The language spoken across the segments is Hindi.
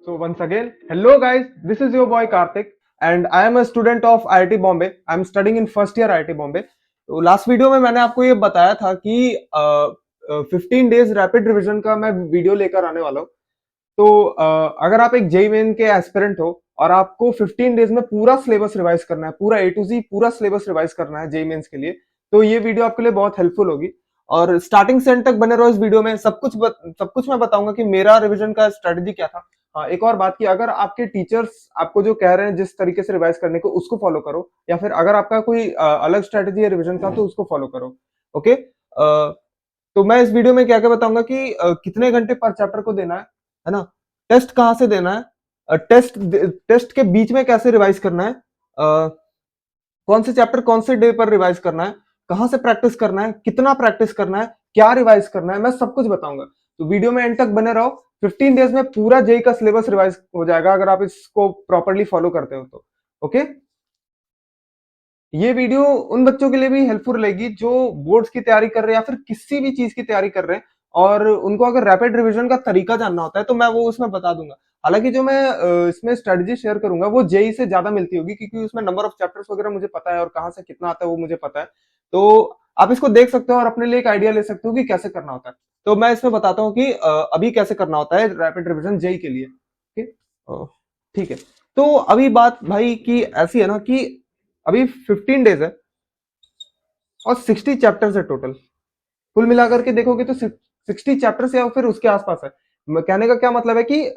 So once again, hello guys, this is your boy Karthik and I am a student of IIT Bombay. I am studying in first year IIT Bombay. तो लास्ट वीडियो में मैंने आपको ये बताया था कि 15 डेज रैपिड रिवीजन का मैं वीडियो लेकर आने वाला हूँ। तो अगर आप एक जेई मेन के एस्पिरेंट हो और आपको 15 डेज में पूरा सिलेबस रिवाइज करना है, पूरा ए टू जी पूरा सिलेबस रिवाइज करना है जेई मेन्स के लिए, तो ये वीडियो आपके लिए बहुत हेल्पफुल होगी। और स्टार्टिंग से एंड तक बने रहो इस वीडियो में। सब कुछ मैं बताऊंगा कि मेरा रिवीजन का स्ट्रेटेजी क्या था। हाँ, एक और बात की, अगर आपके टीचर्स आपको जो कह रहे हैं जिस तरीके से रिवाइज करने को, उसको फॉलो करो, या फिर अगर आपका कोई अलग स्ट्रेटेजी है रिवीजन का तो उसको फॉलो करो। ओके। तो मैं इस वीडियो में क्या क्या बताऊंगा कि कितने घंटे पर चैप्टर को देना है ना, टेस्ट कहाँ से देना है, टेस्ट के बीच में कैसे रिवाइज करना है, कौन से चैप्टर कौन से डे पर रिवाइज करना है, कहाँ से प्रैक्टिस करना है, कितना प्रैक्टिस करना है, क्या रिवाइज करना है, मैं सब कुछ बताऊंगा। तो वीडियो में एंड तक बने रहो। 15 डेज में पूरा जेई का सिलेबस रिवाइज हो जाएगा अगर आप इसको प्रॉपरली फॉलो करते हो तो। ओके। ये वीडियो उन बच्चों के लिए भी हेल्पफुल रहेगी जो बोर्ड्स की तैयारी कर रहे हैं या फिर किसी भी चीज की तैयारी कर रहे हैं और उनको अगर रैपिड रिवीजन का तरीका जानना होता है तो मैं वो उसमें बता दूंगा। हालांकि जो मैं इसमें स्ट्रेटजी शेयर करूंगा वो जेई से ज्यादा मिलती होगी क्योंकि उसमें नंबर ऑफ चैप्टर्स वगैरह मुझे पता है और कहाँ से कितना आता है वो मुझे पता है। तो आप इसको देख सकते हो और अपने लिए एक आइडिया ले सकते हो कि कैसे करना होता है। तो मैं इसमें बताता हूँ कि अभी कैसे करना होता है रैपिड रिवीजन जेई के लिए। ठीक है। तो अभी बात भाई की ऐसी है ना कि अभी 15 डेज है और 60 चैप्टर्स है टोटल। कुल मिलाकर के देखोगे तो 60 चैप्टर्स या फिर उसके आसपास है। कहने का क्या मतलब है कि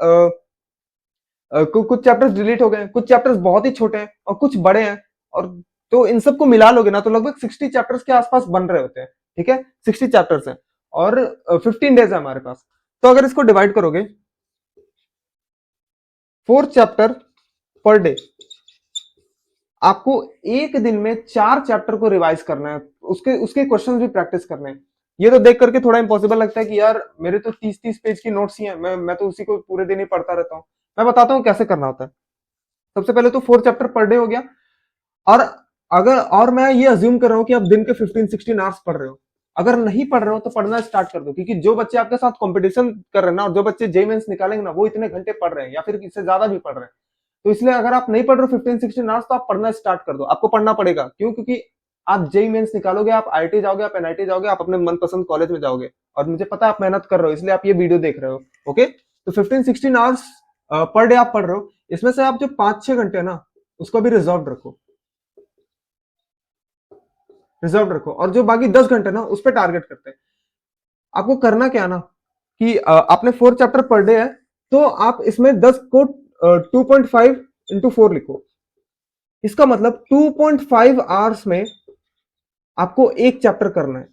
कुछ चैप्टर्स डिलीट हो गए, कुछ चैप्टर्स बहुत ही छोटे हैं और कुछ बड़े हैं। और तो इन सबको मिला लोगे ना तो लगभग 60 चैप्टर्स के आसपास बन रहे होते हैं। ठीक है, 60 चैप्टर्स है और 15 डेज है हमारे पास। तो अगर इसको डिवाइड करोगे 4 चैप्टर पर डे, आपको एक दिन में 4 चैप्टर को रिवाइज करना है, उसके उसके क्वेश्चंस भी प्रैक्टिस करने हैं। ये तो देख करके थोड़ा इंपॉसिबल लगता है कि यार मेरे तो 30-30 पेज की नोट्स ही हैं, मैं तो उसी को पूरे दिन ही पढ़ता रहता हूँ। मैं बताता हूँ कैसे करना होता है। सबसे पहले तो 4 चैप्टर पर डे हो गया। और अगर और मैं ये अज्यूम कर रहा हूँ कि आप दिन के 15-16 आवर्स पढ़ रहे हो। अगर नहीं पढ़ रहे हो तो पढ़ना स्टार्ट कर दो, क्योंकि जो बच्चे आपके साथ कंपटीशन कर रहे हैं ना और जो बच्चे जेई मेंस निकालेंगे ना वो इतने घंटे पढ़ रहे हैं या फिर इससे ज्यादा भी पढ़ रहे हैं। तो इसलिए अगर आप नहीं पढ़ रहे हो 15-16 आवर्स तो आप पढ़ना स्टार्ट कर दो। आपको पढ़ना पड़ेगा, क्यों? क्योंकि आप जेई मेंस निकालोगे, आप आईआईटी जाओगे, आप एनआईटी जाओगे, आप अपने मनपसंद कॉलेज में जाओगे। और मुझे पता है आप मेहनत कर रहे हो, इसलिए आप ये वीडियो देख रहे हो। ओके। तो 15-16 आवर्स पर डे आप पढ़ रहे हो। इसमें से आप जो 5-6 घंटे है ना उसको भी रिजर्व रखो और जो बाकी 10 घंटे ना उस पर टारगेट करते हैं। आपको करना क्या ना कि आपने 4 चैप्टर पर डे है तो आप इसमें 10 को 2.5 into 4 लिखो। इसका मतलब 2.5 आवर्स में आपको एक चैप्टर करना है।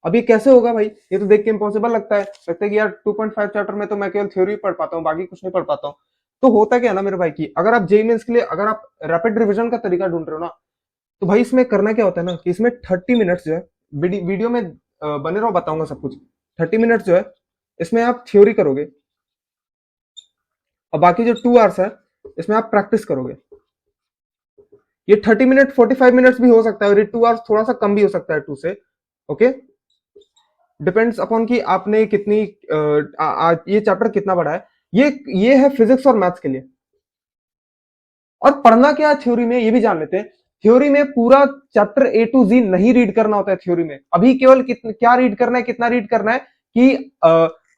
अब ये कैसे होगा भाई? ये तो देख के इम्पॉसिबल लगता है कि यार 2.5 चैप्टर में तो मैं केवल थ्योरी पढ़ पाता हूँ, बाकी कुछ नहीं पढ़ पाता हूँ। तो होता क्या है ना मेरे भाई की, अगर आप जेई मेंस के लिए अगर आप रैपिड रिवीजन का तरीका ढूंढ रहे हो ना तो भाई इसमें करना क्या होता है ना कि इसमें 30 मिनट्स जो है, वीडियो में बने रहो, बताऊंगा सब कुछ। 30 मिनट्स जो है इसमें आप थ्योरी करोगे और बाकी जो 2 आवर्स है इसमें आप प्रैक्टिस करोगे। ये 30 मिनट 45 मिनट्स भी हो सकता है और ये 2 आवर्स थोड़ा सा कम भी हो सकता है 2 से। ओके। डिपेंड्स अपॉन कि आपने कितनी ये चैप्टर कितना बड़ा है। ये है फिजिक्स और मैथ्स के लिए। और पढ़ना क्या है थ्योरी में ये भी जान लेते हैं। थ्योरी में पूरा चैप्टर ए टू जी नहीं रीड करना होता है थ्योरी में। अभी केवल क्या रीड करना है, कितना रीड करना है कि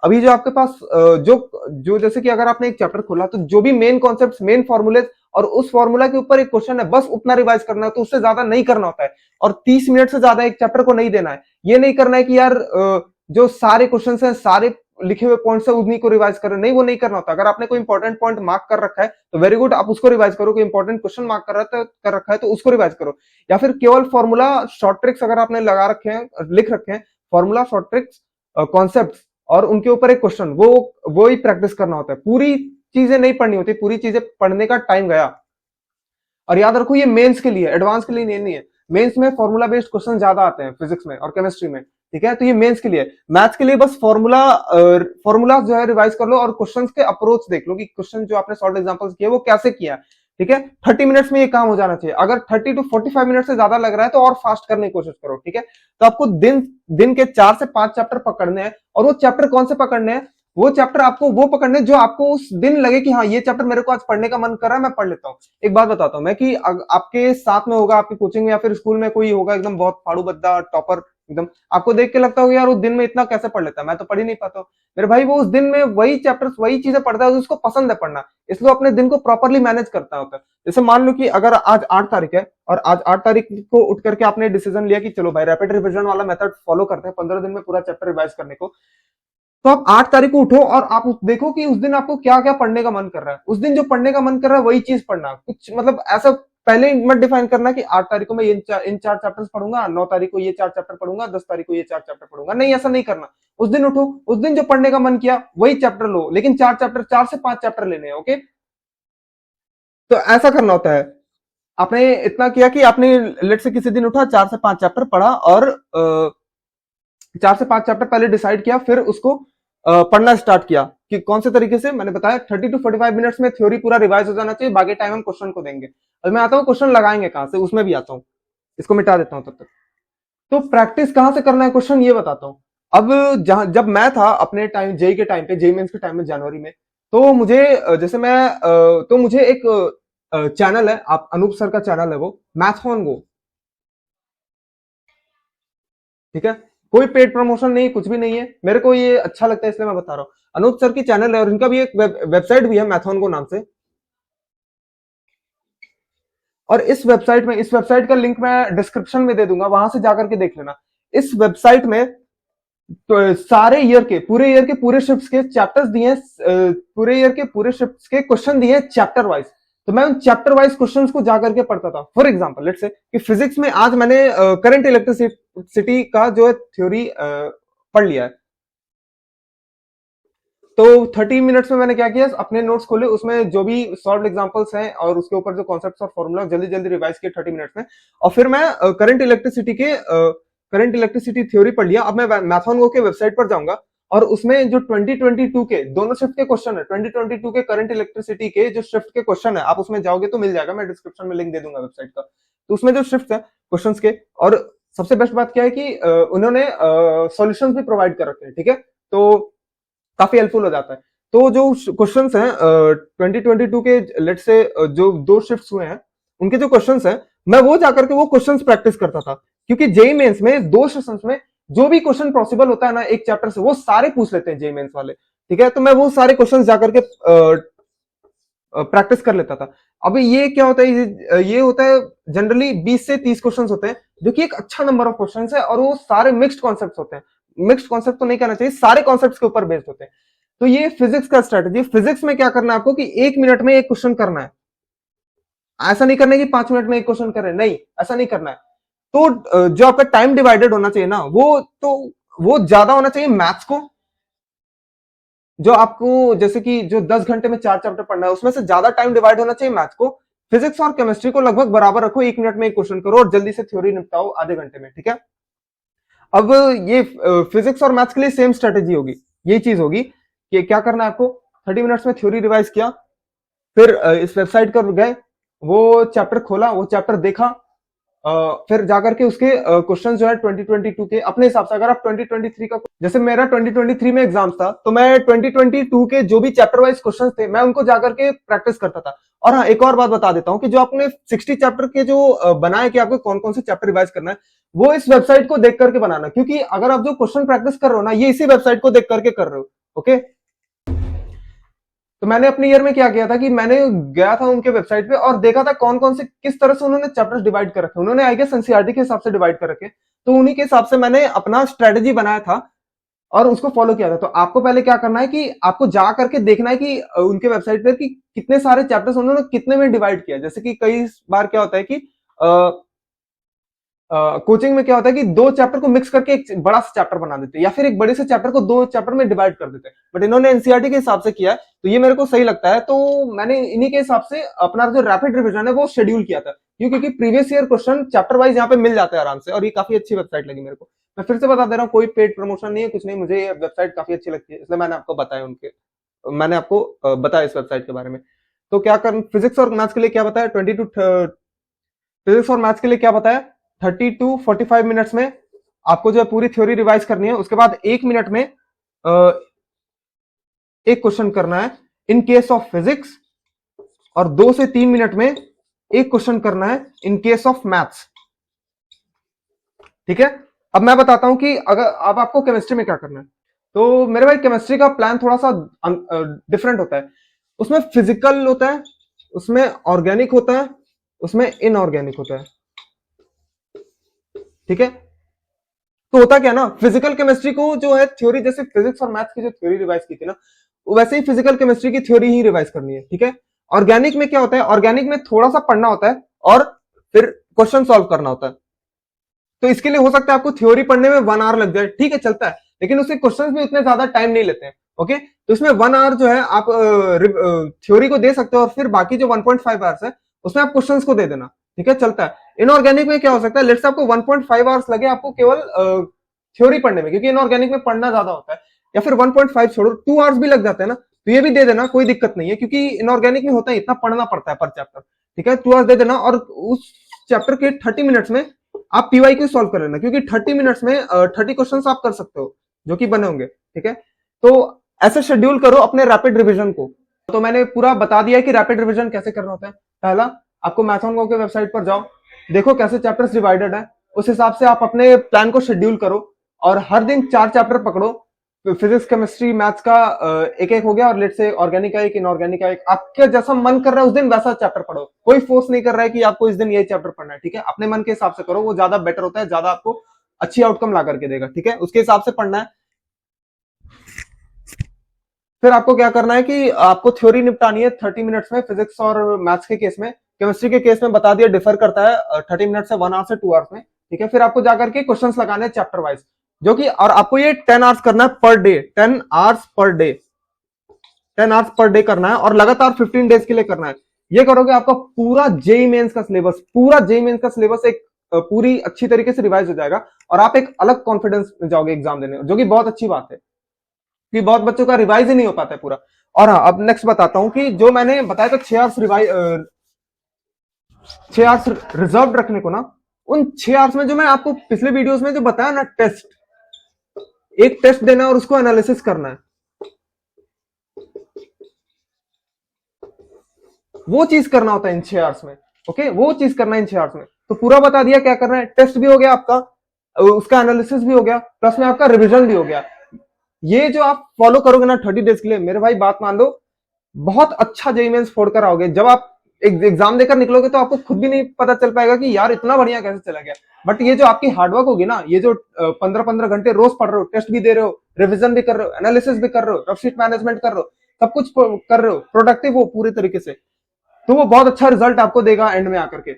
अभी जो आपके पास जो जो जैसे कि अगर आपने एक चैप्टर खोला तो जो भी मेन कॉन्सेप्ट, मेन फॉर्मूले और उस फॉर्मूला के ऊपर एक क्वेश्चन है बस उतना रिवाइज करना है, तो उससे ज्यादा नहीं करना होता है। और 30 मिनट से ज्यादा एक चैप्टर को नहीं देना है। ये नहीं करना है कि यार जो सारे क्वेश्चन है, सारे लिखे हुए पॉइंट्स है उन्हीं को रिवाइज करें, नहीं, वो नहीं करना होता। अगर आपने कोई इंपॉर्टेंट पॉइंट मार्क कर रखा है तो वेरी गुड, आप उसको रिवाइज करो। कोई इंपॉर्टेंट क्वेश्चन मार्क कर रखा है तो उसको रिवाइज करो। या फिर केवल फॉर्मूला शॉर्ट ट्रिक्स अगर आपने लगा रखे हैं, लिख रखे हैं, फॉर्मूला शॉर्ट ट्रिक्स कॉन्सेप्ट और उनके ऊपर एक क्वेश्चन, वो ही प्रैक्टिस करना होता है। पूरी चीजें नहीं पढ़नी होती, पूरी चीजें पढ़ने का टाइम गया। और याद रखो ये मेंस के लिए, एडवांस के लिए नहीं है। मेंस में फॉर्मूला बेस्ड क्वेश्चन ज्यादा आते हैं फिजिक्स में और केमिस्ट्री में। ठीक है, तो ये मेंस के लिए। मैथ्स के लिए बस फॉर्मूला जो है रिवाइज कर लो और क्वेश्चंस के अप्रोच देख लो कि क्वेश्चन जो आपने सॉल्व एग्जांपल्स किए वो कैसे किया। ठीक है, 30 मिनट्स में ये काम हो जाना चाहिए। अगर 30 to 45 मिनट से ज्यादा लग रहा है तो और फास्ट करने की कोशिश करो। ठीक है, तो आपको दिन दिन के 4 से 5 चैप्टर पकड़ने हैं। और वो चैप्टर कौन से पकड़ने हैं? वो चैप्टर आपको वो पकड़ने जो आपको उस दिन लगे कि हाँ ये चैप्टर मेरे को आज पढ़ने का मन कर रहा है, मैं पढ़ लेता हूँ। एक बात बताता हूँ मैं कि आपके साथ में होगा, आपकी कोचिंग में या फिर स्कूल में कोई होगा एकदम बहुत फाड़ू बद्दा टॉपर एकदम, आपको देख के लगता होगा यार वो दिन में इतना कैसे पढ़ लेता है, मैं तो पढ़ ही नहीं पाता हूँ। मेरे भाई वो उस दिन में वही चैप्टर्स वही चीजें पढ़ता है, उसको पसंद है पढ़ना, इसलिए अपने दिन को प्रॉपरली मैनेज करता होता है। जैसे मान लो कि अगर आज 8 तारीख है और आज 8 तारीख को उठ करके आपने डिसीजन लिया कि चलो भाई रैपिड रिविजन वाला मेथड फॉलो करते हैं 15 दिन में पूरा चैप्टर रिवाइज करने को, तो आप 8 तारीख को उठो और आप देखो कि उस दिन आपको क्या क्या पढ़ने का मन कर रहा है, उस दिन जो पढ़ने का मन कर रहा है वही चीज पढ़ना। कुछ मतलब ऐसा पहले ही मत डिफाइन करना कि 8 तारीख को मैं इन चार चैप्टर्स पढ़ूंगा, 9 तारीख को ये 4 चैप्टर पढ़ूंगा, 10 तारीख को ये 4 चैप्टर पढ़ूंगा, नहीं ऐसा नहीं करना। उस दिन उठो, उस दिन जो पढ़ने का मन किया वही चैप्टर लो, लेकिन 4 चैप्टर 4 से 5 चैप्टर लेने हैं, ओके। तो ऐसा करना होता है। आपने इतना किया कि आपने लेट से किसी दिन उठा 4 से 5 चैप्टर पढ़ा और 4 से 5 चैप्टर पहले डिसाइड किया, फिर उसको पढ़ना स्टार्ट किया कि कौन से तरीके से। मैंने बताया 30 to 45 मिनट्स में थ्योरी पूरा रिवाइज हो जाना चाहिए, बाकी टाइम हम क्वेश्चन को देंगे। अब मैं आता हूँ क्वेश्चन लगाएंगे कहां से, उसमें भी आता हूँ, इसको मिटा देता हूँ तब तक। तो प्रैक्टिस कहां से करना है क्वेश्चन ये बताता हूँ। अब जब मैं था अपने टाइम जेई के टाइम पे, जेई मेंस के टाइम में जनवरी में, तो मुझे जैसे मैं तो मुझे एक चैनल है, आप अनूप सर का चैनल है वो, मैथॉन गो, ठीक है। कोई पेड प्रमोशन नहीं, कुछ भी नहीं है, मेरे को ये अच्छा लगता है इसलिए मैं बता रहा हूँ। अनूप सर की चैनल है और इनका भी एक वेबसाइट भी है मैथॉन को नाम से। और इस वेबसाइट का लिंक मैं डिस्क्रिप्शन में दे दूंगा, वहां से जाकर के देख लेना। इस वेबसाइट में तो सारे ईयर के पूरे शिफ्ट्स के चैप्टर्स दिए हैं, पूरे ईयर के पूरे शिफ्ट्स के क्वेश्चन दिए हैं चैप्टर वाइज। तो मैं उन चैप्टर वाइज क्वेश्चंस को जाकर के पढ़ता था। फॉर एग्जांपल लेट्स से कि फिजिक्स में आज मैंने करंट इलेक्ट्रिसिटी का जो है थ्योरी पढ़ लिया है, तो 30 मिनट्स में मैंने क्या किया, अपने नोट्स खोले, उसमें जो भी सॉल्व एग्जांपल्स हैं और उसके ऊपर जो कॉन्सेप्ट्स और फॉर्मूला जल्दी जल्दी रिवाइज किए 30 मिनट्स में। और फिर मैं करंट इलेक्ट्रिसिटी थ्योरी पढ़ लिया। अब मैं मैथॉन गो के वेबसाइट पर जाऊंगा और उसमें जो 2022 के दोनों शिफ्ट के क्वेश्चन है, 2022 के करंट इलेक्ट्रिसिटी के जो शिफ्ट के क्वेश्चन है, आप उसमें जाओगे तो मिल जाएगा, मैं डिस्क्रिप्शन में लिंक दे दूंगा वेबसाइट का। तो उसमें जो शिफ्ट है क्वेश्चन के, और सबसे बेस्ट बात क्या है कि उन्होंने सॉल्यूशंस भी प्रोवाइड कर रखे हैं, ठीक है। तो काफी हेल्पफुल हो जाता है। तो जो क्वेश्चंस हैं 2022 के लेट से जो 2 शिफ्ट्स हुए हैं उनके जो क्वेश्चंस हैं, मैं वो जाकर के वो क्वेश्चंस प्रैक्टिस करता था, क्योंकि जेई मेंस में 2 सेशंस में जो भी क्वेश्चन पॉसिबल होता है ना एक चैप्टर से, वो सारे पूछ लेते हैं जेई मेंस वाले, ठीक है। तो मैं वो सारे क्वेश्चंस जाकर के प्रैक्टिस कर लेता था। अभी ये क्या होता है, ये होता है जनरली 20 से 30 क्वेश्चंस होते हैं, जो कि एक अच्छा नंबर ऑफ क्वेश्चंस है, और वो सारे मिक्स्ड कॉन्सेप्ट्स होते हैं। मिक्स्ड कॉन्सेप्ट तो नहीं कहना चाहिए, सारे कॉन्सेप्ट्स के ऊपर बेस्ड होते हैं। तो ये फिजिक्स का स्ट्रेटेजी। फिजिक्स में क्या करना है आपको कि 1 मिनट में एक क्वेश्चन करना है, ऐसा नहीं करना है कि 5 मिनट में एक क्वेश्चन करें, नहीं ऐसा नहीं करना है। तो जो आपका टाइम डिवाइडेड होना चाहिए ना, वो ज्यादा होना चाहिए मैथ्स को, जो आपको जैसे कि जो 10 घंटे में 4 चैप्टर पढ़ना है उसमें से ज्यादा टाइम डिवाइड होना चाहिए मैथ्स को। फिजिक्स और केमिस्ट्री को लगभग बराबर रखो, 1 मिनट में एक क्वेश्चन करो और जल्दी से थ्योरी निपटाओ आधे घंटे में, ठीक है। अब ये फिजिक्स और मैथ्स के लिए सेम स्ट्रेटेजी होगी, यही चीज होगी कि क्या करना है आपको, 30 मिनट्स में थ्योरी रिवाइज किया, फिर इस वेबसाइट पर गए, वो चैप्टर खोला, वो चैप्टर देखा, फिर जाकर के उसके क्वेश्चन जो है 2022 के अपने हिसाब से, अगर आप 2023 का, जैसे मेरा 2023 में एग्जाम था, तो मैं 2022 के जो भी चैप्टर वाइज क्वेश्चन थे मैं उनको जाकर के प्रैक्टिस करता था। और हाँ एक और बात बता देता हूँ कि जो आपने 60 चैप्टर के जो बनाए कि आपको कौन कौन से चैप्टर रिवाइज करना है, वो इस वेबसाइट को देख करके बनाना, क्योंकि अगर आप जो क्वेश्चन प्रैक्टिस कर रहे हो ना, ये इसी वेबसाइट को देख करके कर रहे हो, ओके। तो मैंने अपने ईयर में क्या किया था कि मैंने गया था उनके वेबसाइट पे और देखा था कौन कौन से किस तरह से उन्होंने चैप्टर्स डिवाइड कर रखे, उन्होंने आई गेस एनसीईआरटी के हिसाब से डिवाइड कर रखे, तो उन्हीं के हिसाब से मैंने अपना स्ट्रेटेजी बनाया था और उसको फॉलो किया था। तो आपको पहले क्या करना है कि आपको जा करके देखना है कि उनके वेबसाइट पे कि कितने सारे चैप्टर्स उन्होंने कितने में डिवाइड किया। जैसे कि कई बार क्या होता है कि कोचिंग में क्या होता है कि 2 चैप्टर को मिक्स करके एक बड़ा सा चैप्टर बना देते हैं, या फिर एक बड़े से चैप्टर को 2 चैप्टर में डिवाइड कर देते हैं, बट इन्होंने एनसीईआरटी के हिसाब से किया है, तो ये मेरे को सही लगता है। तो मैंने इन्हीं के हिसाब से अपना जो रैपिड रिविजन है वो शेड्यूल किया था, क्यों, क्योंकि previous year question chapter wise यहाँ पे मिल जाते हैं आराम से, और ये काफी अच्छी वेबसाइट लगी मेरे को। मैं फिर से बता दे रहा हूँ, कोई पेड प्रमोशन नहीं है, कुछ नहीं, मुझे ये वेबसाइट काफी अच्छी लगती है, इसलिए मैंने आपको बताया इस वेबसाइट के बारे में। तो क्या कर, फिजिक्स और मैथ्स के लिए क्या बताया, 30 to 45 मिनट्स में आपको जो है पूरी थ्योरी रिवाइज करनी है। उसके बाद 1 मिनट में एक क्वेश्चन करना है इन केस ऑफ फिजिक्स, और 2 से 3 मिनट में एक क्वेश्चन करना है इन केस ऑफ मैथ्स। ठीक है, अब मैं बताता हूं कि अगर अब आपको केमिस्ट्री में क्या करना है। तो मेरे भाई केमिस्ट्री का प्लान थोड़ा सा डिफरेंट होता है। उसमें फिजिकल होता है, उसमें ऑर्गेनिक होता है, उसमें इनऑर्गेनिक होता है। ठीक है, तो होता क्या ना, फिजिकल केमिस्ट्री को जो है थ्योरी, जैसे फिजिक्स और मैथ्स की जो थ्योरी रिवाइज की थी ना, वैसे ही फिजिकल केमिस्ट्री की थ्योरी ही रिवाइज करनी है। ठीक है, ऑर्गेनिक में क्या होता है, ऑर्गेनिक में थोड़ा सा पढ़ना होता है और फिर क्वेश्चन सॉल्व करना होता है। तो इसके लिए हो सकता है आपको थ्योरी पढ़ने में 1 आवर लग जाए, ठीक है चलता है, लेकिन उसके क्वेश्चन भी उतने ज्यादा टाइम नहीं लेते हैं। ओके, तो इसमें 1 आवर जो है आप थ्योरी को दे सकते हो और फिर बाकी जो 1.5 आवर्स है उसमें आप क्वेश्चंस को दे देना। ठीक है, चलता है। इनऑर्गेनिक में क्या हो सकता है, लेट्स से आपको 1.5 आवर्स लगे आपको केवल थ्योरी पढ़ने में, क्योंकि इनऑर्गेनिक में पढ़ना ज्यादा होता है, या फिर 1.5 छोड़ो 2 आवर्स भी लग जाते हैं ना, तो ये भी दे देना, कोई दिक्कत नहीं है, क्योंकि इनऑर्गेनिक में होता है इतना पढ़ना पड़ता है पर चैप्टर। ठीक है, 2 आवर्स दे देना और उस चैप्टर के 30 मिनट्स में आप पीवाईक्यू सॉल्व कर लेना, क्योंकि 30 मिनट्स में 30 क्वेश्चंस आप कर सकते हो जो कि बने होंगे। ठीक है, तो ऐसे शेड्यूल करो अपने रैपिड रिवीजन को। तो मैंने पूरा बता दिया कि रैपिड रिवीजन कैसे करना होता है। पहला, आपको मैथन गो के वेबसाइट पर जाओ, देखो कैसे चैप्टर्स डिवाइडेड है, उस हिसाब से आप अपने प्लान को शेड्यूल करो और हर दिन 4 चैप्टर पकड़ो। फिजिक्स केमिस्ट्री मैथ्स का एक एक हो गया, और लेट से ऑर्गेनिक का एक, इनऑर्गेनिक का एक, आपके जैसा मन कर रहा है उस दिन वैसा चैप्टर पढ़ो। कोई फोर्स नहीं कर रहा है कि आपको इस दिन यही चैप्टर पढ़ना है। ठीक है, अपने मन के हिसाब से करो, वो ज्यादा बेटर होता है, ज्यादा आपको अच्छी आउटकम ला करके देगा। ठीक है, उसके हिसाब से पढ़ना है। फिर आपको क्या करना है कि आपको थ्योरी निपटानी है 30 मिनट्स में, फिजिक्स और मैथ्स के केस में। केमिस्ट्री के केस में बता दिया डिफर करता है 30 मिनट से 1 आवर से 2 आवर्स में। ठीक है, फिर आपको जाकर के क्वेश्चंस लगाने हैं चैप्टर वाइज, जो कि, और आपको ये 10 आवर्स करना है per day, 10 hours per day, 10 hours per day करना है, और लगातार 15 डेज के लिए करना है। ये करोगे आपका पूरा जेई मेंस का सिलेबस, पूरा जेई मेंस का सिलेबस एक पूरी अच्छी तरीके से रिवाइज हो जाएगा, और आप एक अलग कॉन्फिडेंस में जाओगे एग्जाम देने, जो कि बहुत अच्छी बात है, कि बहुत बच्चों का रिवाइज ही नहीं हो पाता है पूरा। और हाँ, अब नेक्स्ट बताता हूं कि जो मैंने बताया था 6 आवर्स रिवाइज, 6 आवर्स रिजर्व रखने को ना, उन 6 आवर्स में जो मैं आपको पिछले वीडियोस में जो बताया ना, टेस्ट, एक टेस्ट देना और उसको एनालिसिस करना है, वो चीज करना होता है इन 6 आवर्स में। ओके, वो चीज करना है इन 6 आवर्स में। तो पूरा बता दिया क्या करना है, टेस्ट भी हो गया आपका, उसका एनालिसिस भी हो गया, प्लस में आपका रिविजन भी हो गया। ये जो आप फॉलो करोगे ना 30 डेज के लिए, मेरे भाई बात मान लो, बहुत अच्छा जेईई मेंस फोड़ कर आओगे। जब आप एग्जाम देकर निकलोगे तो आपको खुद भी नहीं पता चल पाएगा कि यार इतना बढ़िया कैसे चला गया। बट ये जो आपकी हार्डवर्क होगी ना, ये जो 15-15 घंटे रोज पढ़ रहे हो, टेस्ट भी दे रहे हो, रिविजन भी कर रहे हो, एनालिसिस भी कर रहे हो, रफ शीट मैनेजमेंट कर रहे हो, सब कुछ कर रहे हो, प्रोडक्टिव हो पूरी तरीके से, तो वो बहुत अच्छा रिजल्ट आपको देगा एंड में आकर के।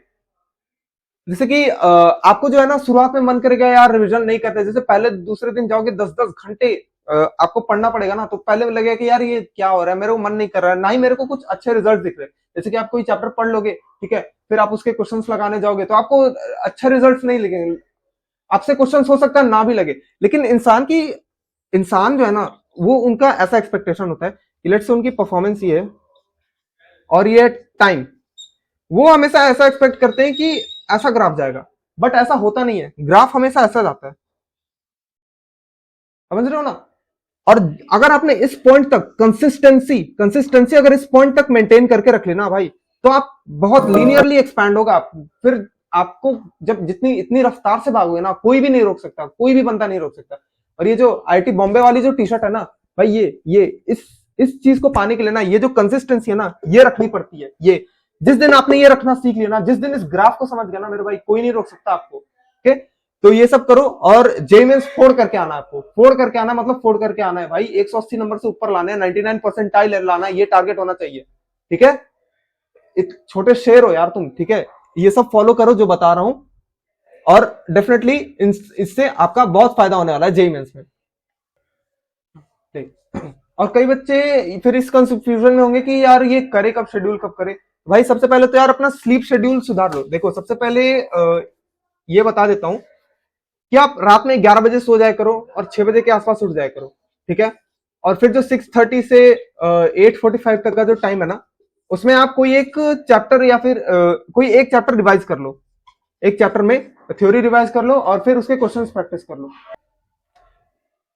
जैसे कि आपको जो है ना शुरुआत में मन करेगा यार रिवीजन नहीं करते, जैसे पहले दूसरे दिन जाओगे 10-10 घंटे आपको पढ़ना पड़ेगा ना, तो पहले लगेगा कि यार ये क्या हो रहा है, मेरे को मन नहीं कर रहा है, ना ही मेरे को कुछ अच्छे रिजल्ट दिख रहे। जैसे कि आप कोई चैप्टर पढ़ लोगे, ठीक है, फिर आप उसके क्वेश्चंस लगाने जाओगे तो आपको अच्छे रिजल्ट नहीं लगेंगे, आपसे क्वेश्चंस हो सकता है ना भी लगे। लेकिन इंसान जो है ना, वो उनका ऐसा एक्सपेक्टेशन होता है कि लेट्स से उनकी परफॉर्मेंस ये है और ये टाइम, वो हमेशा ऐसा एक्सपेक्ट करते हैं कि ऐसा ग्राफ जाएगा, बट ऐसा होता नहीं है, ग्राफ हमेशा ऐसा जाता है। समझ रहे हो ना। और अगर आपने इस पॉइंट तक कंसिस्टेंसी अगर इस पॉइंट तक मेंटेन करके रख लेना भाई, तो आप बहुत लीनियरली एक्सपैंड होगा आप, फिर आपको जब जितनी इतनी रफ्तार से भागोगे ना, कोई भी नहीं रोक सकता, कोई भी बंदा नहीं रोक सकता। और ये जो आईटी बॉम्बे वाली जो टी शर्ट है ना भाई, ये इस चीज को पाने के लिए ना, ये जो कंसिस्टेंसी है ना, ये रखनी पड़ती है। ये जिस दिन आपने ये रखना सीख लिया ना, जिस दिन इस ग्राफ को समझ गया ना मेरे भाई, कोई नहीं रोक सकता आपको। ओके, तो ये सब करो, और जेईई मेंस फोड़ करके आना है आपको, फोड़ करके आना मतलब फोड़ करके आना है भाई, 180 नंबर से ऊपर लाना है, 99 परसेंटाइल लाना है, ये टारगेट होना चाहिए। ठीक है, छोटे शेर हो यार तुम। ठीक है, ये सब फॉलो करो जो बता रहा हूं, और डेफिनेटली इससे आपका बहुत फायदा होने वाला है जेईई मेंस में। और कई बच्चे फिर इस कंफ्यूजन में होंगे कि यार ये करे कब, शेड्यूल कब करे। भाई सबसे पहले तो यार अपना स्लीप शेड्यूल सुधार लो। देखो सबसे पहले ये बता देता हूं कि आप रात में 11 बजे सो जाया करो और 6 बजे के आसपास उठ जाया करो। ठीक है, और फिर जो 6:30 से 8:45 तक का जो टाइम है ना, उसमें आप कोई एक चैप्टर या फिर कोई एक चैप्टर रिवाइज कर लो, एक चैप्टर में थ्योरी रिवाइज कर लो और फिर उसके क्वेश्चंस प्रैक्टिस कर लो।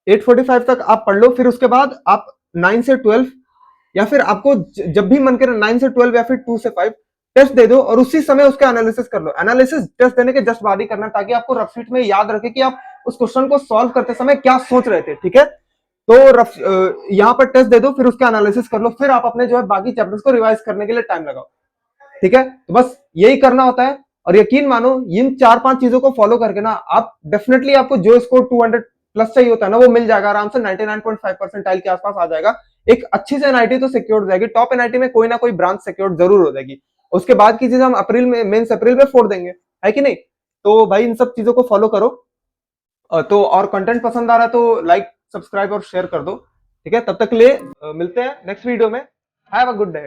8:45 तक आप पढ़ लो, फिर उसके बाद आप 9 से 12, या फिर आपको जब भी मन करे 9 से 12 या फिर 2 से 5 टेस्ट दे दो और उसी समय उसका एनालिसिस कर लो। एनालिसिस टेस्ट देने के जस्ट बाद ही करना, ताकि आपको रफ शीट में याद रखे कि आप उस क्वेश्चन को सॉल्व करते समय क्या सोच रहे थे, ठीक है। तो यहाँ पर टेस्ट दे दो, फिर उसका एनालिसिस कर लो, फिर आप अपने जो है बाकी चैप्टर्स को रिवाइज करने के लिए टाइम लगाओ, ठीक है। तो बस यही करना होता है, और यकीन मानो इन 4-5 चीजों को फॉलो करके ना आप डेफिनेटली आपको जो स्कोर 200 प्लस चाहिए होता है ना वो मिल जाएगा आराम से, 99.5 परसेंटाइल के आसपास आ जाएगा। एक अच्छी से एनआईटी तो सिक्योर हो जाएगी, टॉप एनआईटी में कोई ना कोई ब्रांच सिक्योर जरूर हो जाएगी। उसके बाद की चीज हम अप्रैल में, मेंस अप्रैल में फोड़ देंगे, है कि नहीं। तो भाई इन सब चीजों को फॉलो करो। तो और कंटेंट पसंद आ रहा है तो लाइक, सब्सक्राइब और शेयर कर दो, ठीक है। तब तक के लिए मिलते हैं नेक्स्ट वीडियो में। Have a good day,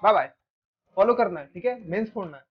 bye bye. Follow करना है, ठीक है, मेंस फोड़ना है।